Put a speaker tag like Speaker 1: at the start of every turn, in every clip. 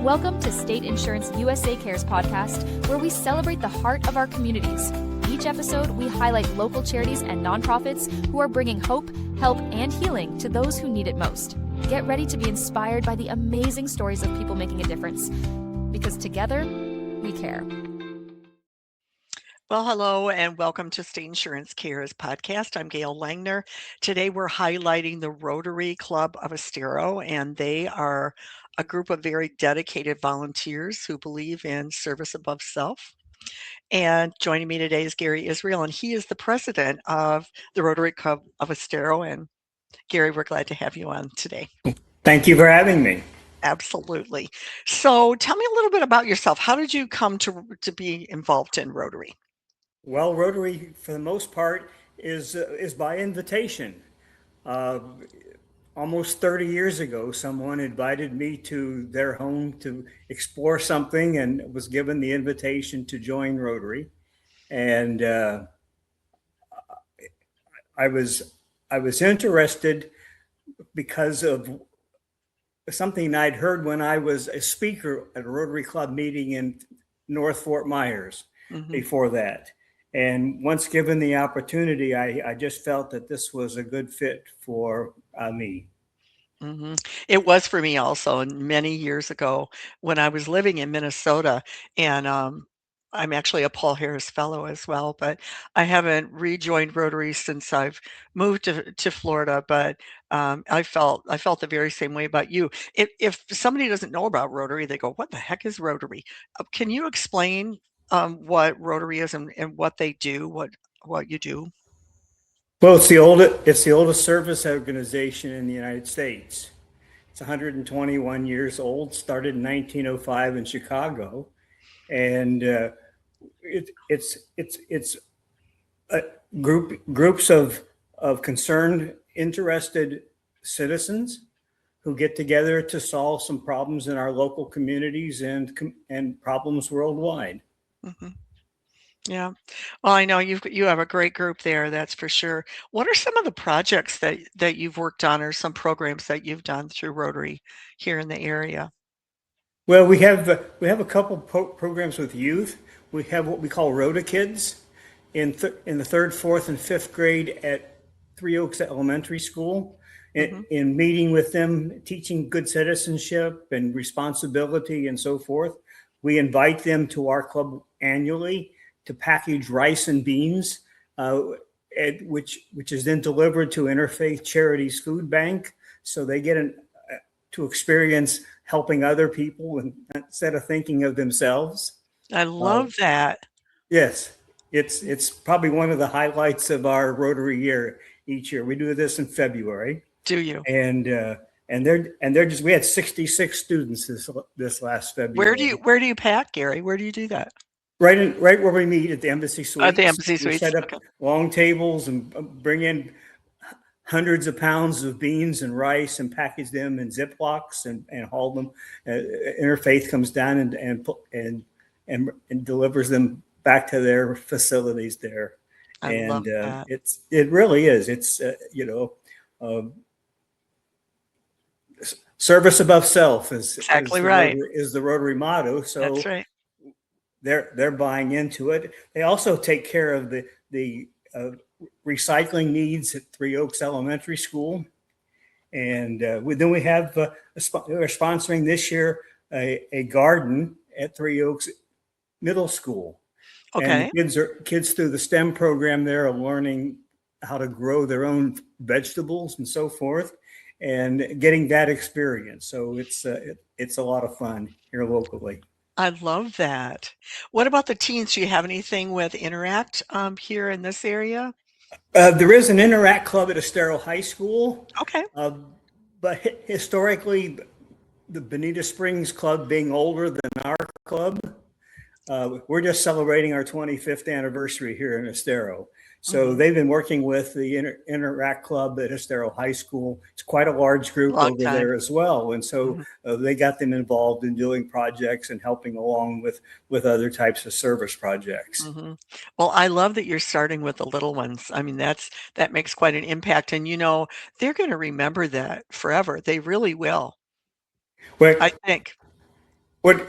Speaker 1: Welcome to State Insurance USA Cares podcast, where we celebrate the heart of our communities. Each episode, we highlight local charities and nonprofits who are bringing hope, help, and healing to those who need it most. Get ready to be inspired by the amazing stories of people making a difference, because together, we care.
Speaker 2: Well, hello and welcome to State Insurance Cares podcast. I'm Gail Langner. Today we're highlighting the Rotary Club of Estero, and they are a group of very dedicated volunteers who believe in service above self. And joining me today is Gary Israel, and he is the president of the Rotary Club of Estero. And Gary, we're glad to have you on today.
Speaker 3: Thank you for having me.
Speaker 2: Absolutely. So tell me a little bit about yourself. How did you come to be involved in Rotary?
Speaker 3: Well, Rotary, for the most part, is by invitation. Almost 30 years ago, someone invited me to their home to explore something, and was given the invitation to join Rotary. And I was interested because of something I'd heard when I was a speaker at a Rotary Club meeting in North Fort Myers before that. And once given the opportunity, I just felt that this was a good fit for me.
Speaker 2: It was for me also, and many years ago when I was living in Minnesota, and I'm actually a Paul Harris Fellow as well, but I haven't rejoined Rotary since I've moved to Florida. But I felt the very same way about you. If somebody doesn't know about Rotary, they go, "What the heck is Rotary?" Can you explain what Rotary is and what they do, what you do?
Speaker 3: Well, it's the oldest service organization in the United States. It's 121 years old. Started in 1905 in Chicago, and it's groups of concerned, interested citizens who get together to solve some problems in our local communities and problems worldwide.
Speaker 2: Yeah. Well, I know you have a great group there, that's for sure. What are some of the projects that you've worked on, or some programs that you've done through Rotary here in the area?
Speaker 3: Well, we have a couple programs with youth. We have what we call Rotakids in the third, fourth, and fifth grade at Three Oaks Elementary School. In meeting with them, teaching good citizenship and responsibility and so forth. We invite them to our club annually to package rice and beans, which is then delivered to Interfaith Charities Food Bank, so they get to experience helping other people instead of thinking of themselves.
Speaker 2: I love that.
Speaker 3: Yes, it's probably one of the highlights of our Rotary year each year. We do this in February.
Speaker 2: Do you?
Speaker 3: And they're just, we had 66 students this last February.
Speaker 2: Where do you pack, Gary? Where do you do that?
Speaker 3: Right where we meet at the Embassy Suites.
Speaker 2: At the Embassy Suites.
Speaker 3: We set up long tables and bring in hundreds of pounds of beans and rice and package them in Ziplocs and haul them. Interfaith comes down and delivers them back to their facilities there.
Speaker 2: I love that.
Speaker 3: It really is. It's service above self is
Speaker 2: exactly right.
Speaker 3: Is the Rotary motto. So
Speaker 2: that's right.
Speaker 3: They're buying into it. They also take care of the recycling needs at Three Oaks Elementary School, and then we have we're sponsoring this year a garden at Three Oaks Middle School.
Speaker 2: Okay.
Speaker 3: And kids through the STEM program there are learning how to grow their own vegetables and so forth, and getting that experience. So it's a lot of fun here locally.
Speaker 2: I love that. What about the teens? Do you have anything with Interact here in this area?
Speaker 3: There is an Interact club at Estero High School.
Speaker 2: Okay.
Speaker 3: But historically, the Bonita Springs Club being older than our club, we're just celebrating our 25th anniversary here in Estero. So they've been working with the Interact Club at Estero High School. It's quite a large group over there as well. And so they got them involved in doing projects and helping along with other types of service projects.
Speaker 2: Well, I love that you're starting with the little ones. I mean, that makes quite an impact. And, they're going to remember that forever. They really will.
Speaker 3: Well,
Speaker 2: I think.
Speaker 3: What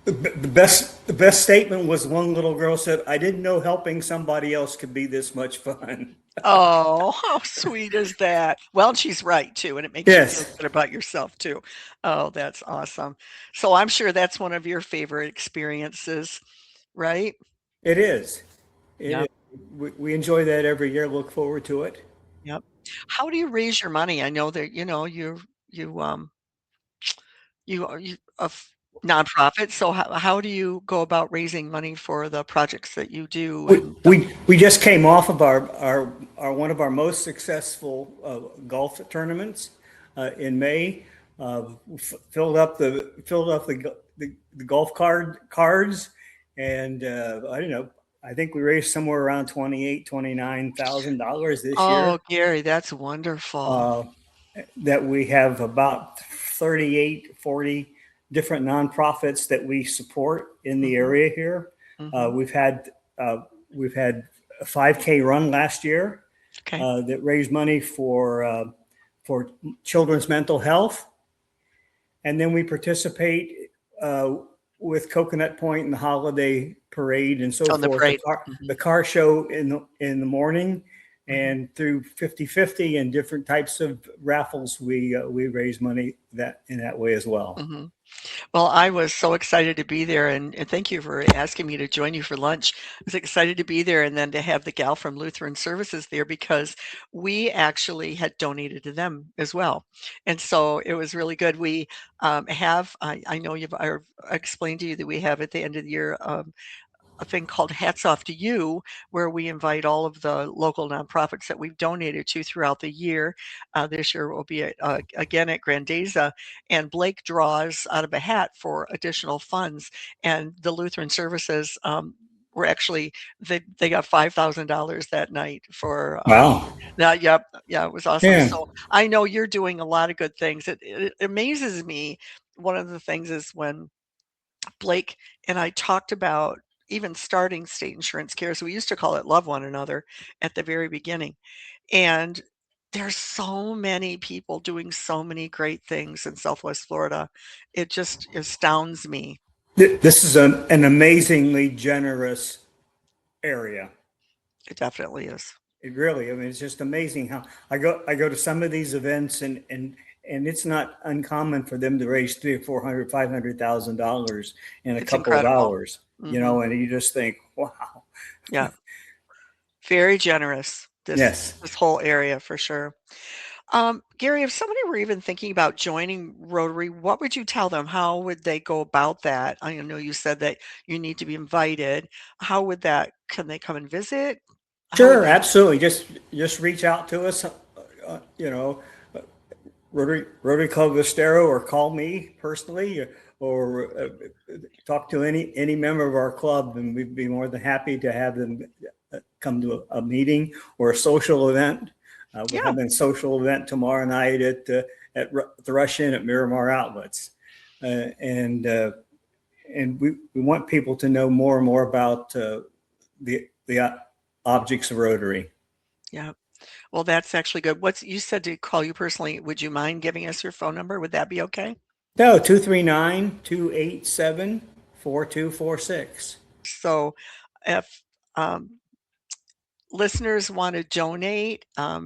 Speaker 3: the best statement was one little girl said, "I didn't know helping somebody else could be this much fun."
Speaker 2: Oh, how sweet is that? Well, and she's right too, and it makes you feel
Speaker 3: Yes,
Speaker 2: good about yourself too. Oh, that's awesome. So I'm sure that's one of your favorite experiences, right?
Speaker 3: it is. It is.
Speaker 2: Yep,
Speaker 3: We enjoy that every year. Look forward to it.
Speaker 2: yep. How do you raise your money? I know that, you, you are you a nonprofit, so how do you go about raising money for the projects that you do
Speaker 3: We,
Speaker 2: and the
Speaker 3: we, we just came off of our one of our most successful golf tournaments in May. Filled up the golf cards, and I don't know. I think we raised somewhere around $29,000 this
Speaker 2: Oh,
Speaker 3: year.
Speaker 2: Gary, that's wonderful.
Speaker 3: Uh, that we have about 38, 40 different nonprofits that we support in the
Speaker 2: Mhm,
Speaker 3: area here. Uh,
Speaker 2: mhm.
Speaker 3: we've had uh, we've had a 5K run last year
Speaker 2: Okay.
Speaker 3: that raised money for children's mental health, and then we participate uh, with Coconut Point and the holiday parade and so
Speaker 2: On the
Speaker 3: forth.
Speaker 2: parade.
Speaker 3: The
Speaker 2: Mhm,
Speaker 3: car show in the morning,
Speaker 2: mhm,
Speaker 3: and through 50/50 and different types of raffles, we raise money that in that way as well.
Speaker 2: mhm. Well, I was so excited to be there, and thank you for asking me to join you for lunch. I was excited to be there and then to have the gal from Lutheran Services there because we actually had donated to them as well. And so it was really good. We I know I've explained to you that we have at the end of the year a thing called Hats Off to You, where we invite all of the local nonprofits that we've donated to throughout the year. This year will be again at Grandeza, and Blake draws out of a hat for additional funds. And the Lutheran Services were actually they got $5,000 that night for
Speaker 3: Wow.
Speaker 2: that. Yep, yeah, it was awesome.
Speaker 3: Yeah.
Speaker 2: So I know you're doing a lot of good things. It amazes me. One of the things is when Blake and I talked about even starting state insurance cares. We used to call it Love One Another at the very beginning. And there's so many people doing so many great things in Southwest Florida. It just astounds me.
Speaker 3: This is an amazingly generous area.
Speaker 2: It definitely is.
Speaker 3: It really, I mean, it's just amazing how I go to some of these events, and it's not uncommon for them to raise three or 400, $500,000 in a
Speaker 2: It's
Speaker 3: couple of
Speaker 2: incredible.
Speaker 3: hours,
Speaker 2: Hmm.
Speaker 3: and you just think, wow.
Speaker 2: Yeah, very generous.
Speaker 3: Yes.
Speaker 2: This whole area for sure. Gary, if somebody were even thinking about joining Rotary, what would you tell them? How would they go about that? I know you said that you need to be invited. How would that, can they come and visit? How would
Speaker 3: Sure,
Speaker 2: they?
Speaker 3: absolutely. Just reach out to us, uh, you know, Rotary Club of Estero, or call me personally, or talk to any member of our club, and we'd be more than happy to have them come to a meeting or a social event. We're
Speaker 2: Yeah.
Speaker 3: having a social event tomorrow night at the Rush Inn at Miramar Outlets, uh, and uh, and we want people to know more and more about the objects of Rotary.
Speaker 2: Yeah. Well, that's actually good. You said to call you personally. Would you mind giving us your phone number? Would that be okay?
Speaker 3: No, 239-287-4246.
Speaker 2: So if listeners want to donate, how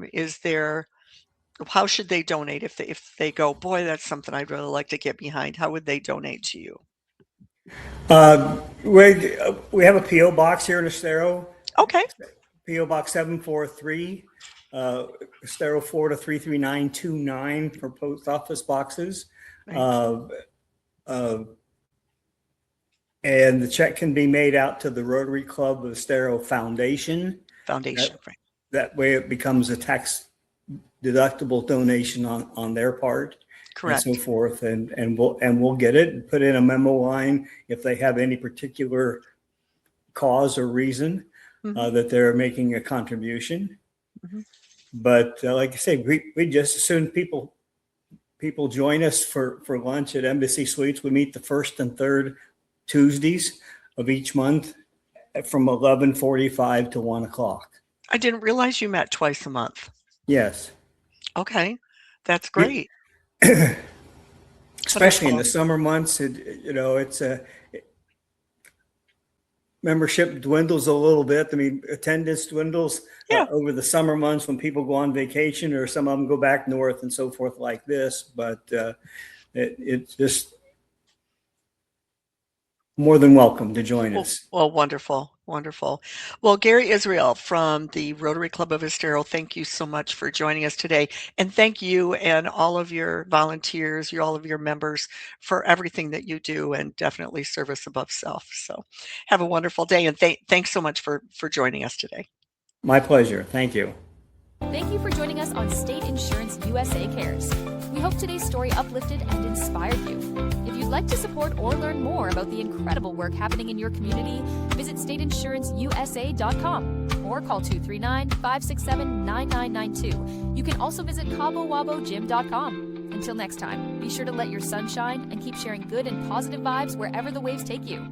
Speaker 2: should they donate if they go, boy, that's something I'd really like to get behind? How would they donate to you?
Speaker 3: We have a P.O. box here in Estero,
Speaker 2: Okay.
Speaker 3: P.O. Box 743, Estero, Florida 33929 for post office boxes.
Speaker 2: Right.
Speaker 3: Uh, uh, and the check can be made out to the Rotary Club of Estero Foundation.
Speaker 2: Foundation.
Speaker 3: That,
Speaker 2: Right.
Speaker 3: that way it becomes a tax deductible donation on their part and so
Speaker 2: Correct.
Speaker 3: forth. And we'll get it and put in a memo line if they have any particular cause or reason
Speaker 2: Hmm.
Speaker 3: that they're making a contribution.
Speaker 2: Hmm.
Speaker 3: But like I say, we just as soon people join us for lunch at Embassy Suites. We meet the first and third Tuesdays of each month from 11:45 to 1 o'clock.
Speaker 2: I didn't realize you met twice a month.
Speaker 3: Yes.
Speaker 2: Okay. That's
Speaker 3: Yeah.
Speaker 2: great.
Speaker 3: especially in the
Speaker 2: Wonderful.
Speaker 3: summer months. It's a membership dwindles a little bit. I mean, attendance dwindles
Speaker 2: Yeah.
Speaker 3: over the summer months when people go on vacation, or some of them go back north and so forth like this. But it's just more than welcome to join us.
Speaker 2: Well, wonderful, wonderful. Well, Gary Israel from the Rotary Club of Estero, thank you so much for joining us today. And thank you and all of your volunteers, all of your members for everything that you do, and definitely service above self. So have a wonderful day, and thanks so much for joining us today.
Speaker 3: My pleasure. Thank you.
Speaker 1: Thank you for joining us on State Insurance USA Cares. We hope today's story uplifted and inspired you. If you'd like to support or learn more about the incredible work happening in your community, visit stateinsuranceusa.com or call 239-567-9992. You can also visit CaboWaboGym.com. Until next time, be sure to let your sun shine and keep sharing good and positive vibes wherever the waves take you.